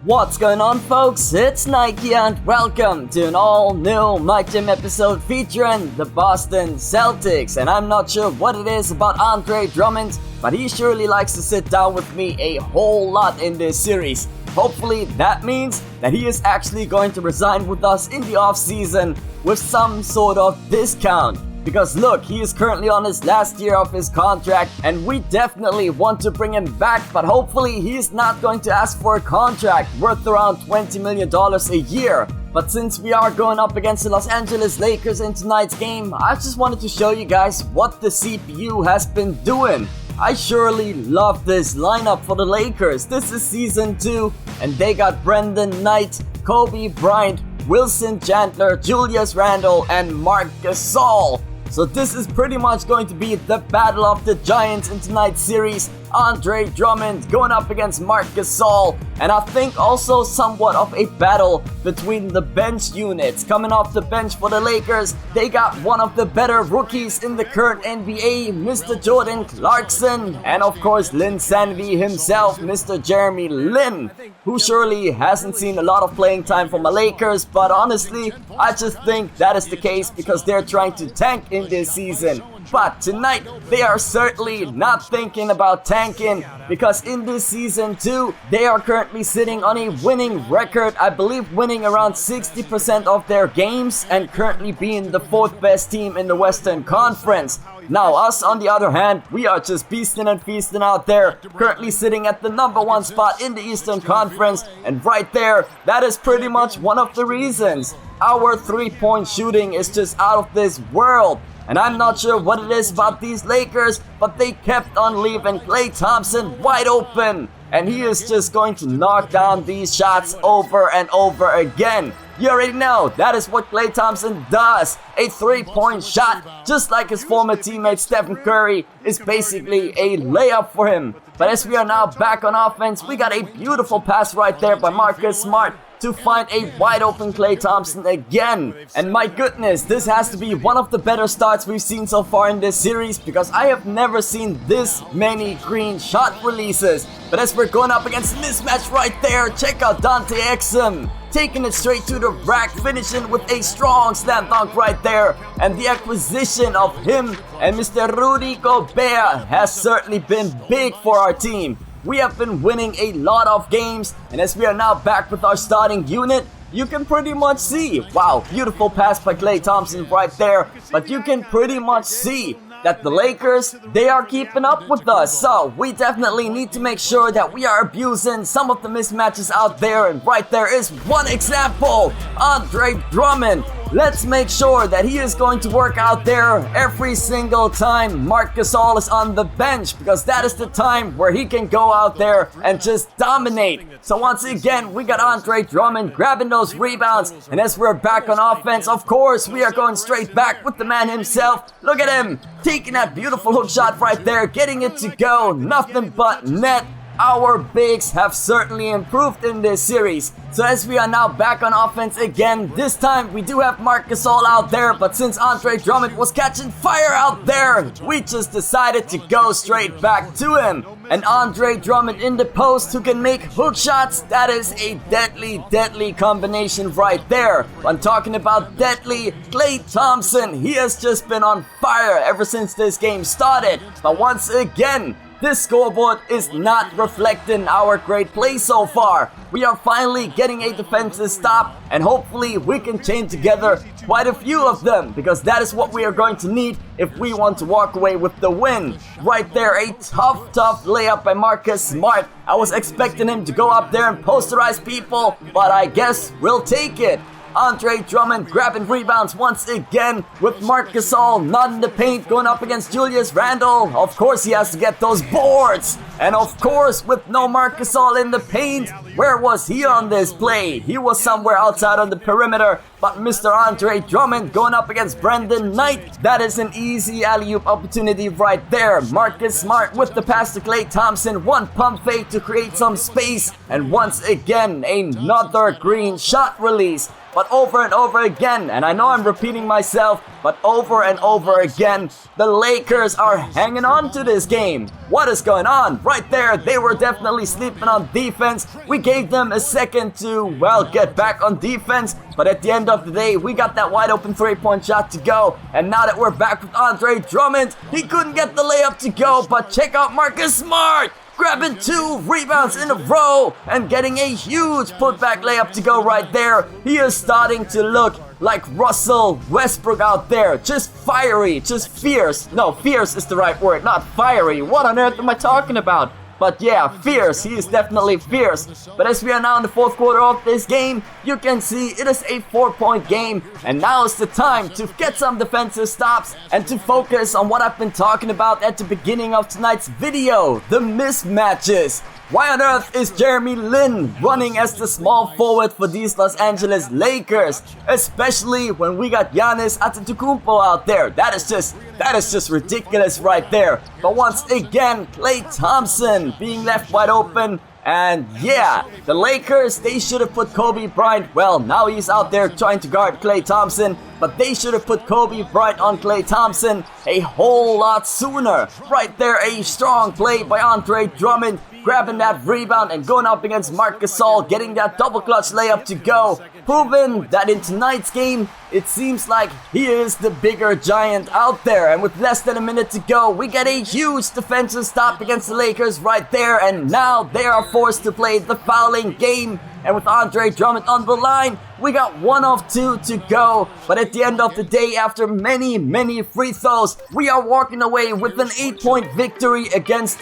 What's going on, folks? It's Nike and welcome to an all-new MyGM episode featuring the Boston Celtics. And I'm not sure what it is about Andre Drummond, but he surely likes to sit down with me a whole lot in this series. Hopefully that means that he is actually going to resign with us in the off-season with some sort of discount. Because look, he is currently on his last year of his contract and we definitely want to bring him back, but hopefully he's not going to ask for a contract worth around $20 million a year. But since we are going up against the Los Angeles Lakers in tonight's game, I just wanted to show you guys what the CPU has been doing. I surely love this lineup for the Lakers. This is season 2 and they got Brendan Knight, Kobe Bryant, Wilson Chandler, Julius Randle, and Marc Gasol. So this is pretty much going to be the battle of the giants in tonight's series. Andre Drummond going up against Marc Gasol, and I think also somewhat of a battle between the bench units. Coming off the bench for the Lakers, they got one of the better rookies in the current NBA, Mr. Jordan Clarkson, and of course Linsanity himself, Mr. Jeremy Lin, who surely hasn't seen a lot of playing time from the Lakers, but honestly, I just think that is the case because they're trying to tank in this season. But tonight, they are certainly not thinking about tanking because in this season 2, they are currently sitting on a winning record. I believe winning around 60% of their games and currently being the 4th best team in the Western Conference. Now us on the other hand, we are just beasting and feasting out there, currently sitting at the number 1 spot in the Eastern Conference, and right there, that is pretty much one of the reasons. Our 3-point shooting is just out of this world. And I'm not sure what it is about these Lakers, but they kept on leaving Klay Thompson wide open. And he is just going to knock down these shots over and over again. You already know, that is what Klay Thompson does. A 3-point shot, just like his former teammate Stephen Curry, is basically a layup for him. But as we are now back on offense, we got a beautiful pass right there by Marcus Smart to find a wide open Klay Thompson again. And my goodness, this has to be one of the better starts we've seen so far in this series because I have never seen this many green shot releases. But as we're going up against mismatch right there, check out Dante Exum taking it straight to the rack, finishing with a strong slam dunk right there. And the acquisition of him and Mr. Rudy Gobert has certainly been big for our team. We have been winning a lot of games, and as we are now back with our starting unit, you can pretty much see, wow, beautiful pass by Klay Thompson right there, but you can pretty much see that the Lakers, they are keeping up with us. So we definitely need to make sure that we are abusing some of the mismatches out there, and right there is one example, Andre Drummond. Let's make sure that he is going to work out there every single time Marc Gasol is on the bench, because that is the time where he can go out there and just dominate. So once again, we got Andre Drummond grabbing those rebounds, and as we're back on offense, of course, we are going straight back with the man himself. Look at him, taking that beautiful hook shot right there, getting it to go, nothing but net. Our bigs have certainly improved in this series. So as we are now back on offense again, this time we do have Marc Gasol out there, but since Andre Drummond was catching fire out there, we just decided to go straight back to him. And Andre Drummond in the post who can make hook shots, that is a deadly combination right there. I'm talking about deadly. Klay Thompson, he has just been on fire ever since this game started. But once again, this scoreboard is not reflecting our great play so far. We are finally getting a defensive stop, and hopefully we can chain together quite a few of them, because that is what we are going to need if we want to walk away with the win. Right there, a tough layup by Marcus Smart. I was expecting him to go up there and posterize people, but I guess we'll take it. Andre Drummond grabbing rebounds once again with Marc Gasol not in the paint, going up against Julius Randle. Of course he has to get those boards. And of course, with no Marc Gasol in the paint, where was he on this play? He was somewhere outside on the perimeter. But Mr. Andre Drummond going up against Brendan Knight, that is an easy alley-oop opportunity right there. Marcus Smart with the pass to Klay Thompson, one pump fake to create some space, and once again another green shot release. But over and over again, and I know I'm repeating myself, but over and over again, the Lakers are hanging on to this game. What is going on? Right there, they were definitely sleeping on defense. We gave them a second to, well, get back on defense, but at the end of the day, we got that wide open 3-point shot to go, and now that we're back with Andre Drummond, he couldn't get the layup to go, but check out Marcus Smart! Grabbing 2 rebounds in a row and getting a huge putback layup to go right there. He is starting to look like Russell Westbrook out there. Just fiery, just fierce. No, fierce is the right word, not fiery. What on earth am I talking about? But yeah, fierce. He is definitely fierce. But as we are now in the fourth quarter of this game, you can see it is a 4-point game. And now is the time to get some defensive stops and to focus on what I've been talking about at the beginning of tonight's video. The mismatches. Why on earth is Jeremy Lin running as the small forward for these Los Angeles Lakers? Especially when we got Giannis Antetokounmpo out there. That is just ridiculous right there. But once again, Klay Thompson being left wide open. And yeah, the Lakers, they should have put Kobe Bryant, well, now he's out there trying to guard Klay Thompson, but they should have put Kobe Bryant on Klay Thompson a whole lot sooner. Right there, a strong play by Andre Drummond, grabbing that rebound and going up against Marc Gasol, getting that double clutch layup to go. Proving that in tonight's game, it seems like he is the bigger giant out there. And with less than a minute to go, we get a huge defensive stop against the Lakers right there. And now they are forced to play the fouling game. And with Andre Drummond on the line, we got 1 of 2 to go. But at the end of the day, after many free throws, we are walking away with an 8-point victory against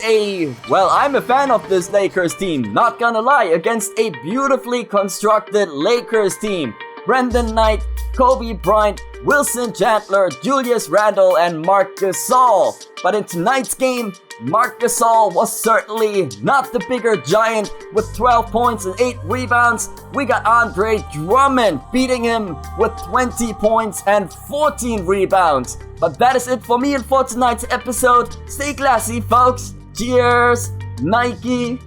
well, I'm a fan of this Lakers team, not gonna lie, against a beautifully constructed Lakers team. Brandon Knight, Kobe Bryant, Wilson Chandler, Julius Randle, and Marc Gasol. But in tonight's game, Marc Gasol was certainly not the bigger giant with 12 points and 8 rebounds. We got Andre Drummond beating him with 20 points and 14 rebounds. But that is it for me and for tonight's episode. Stay classy, folks. Cheers, Nike.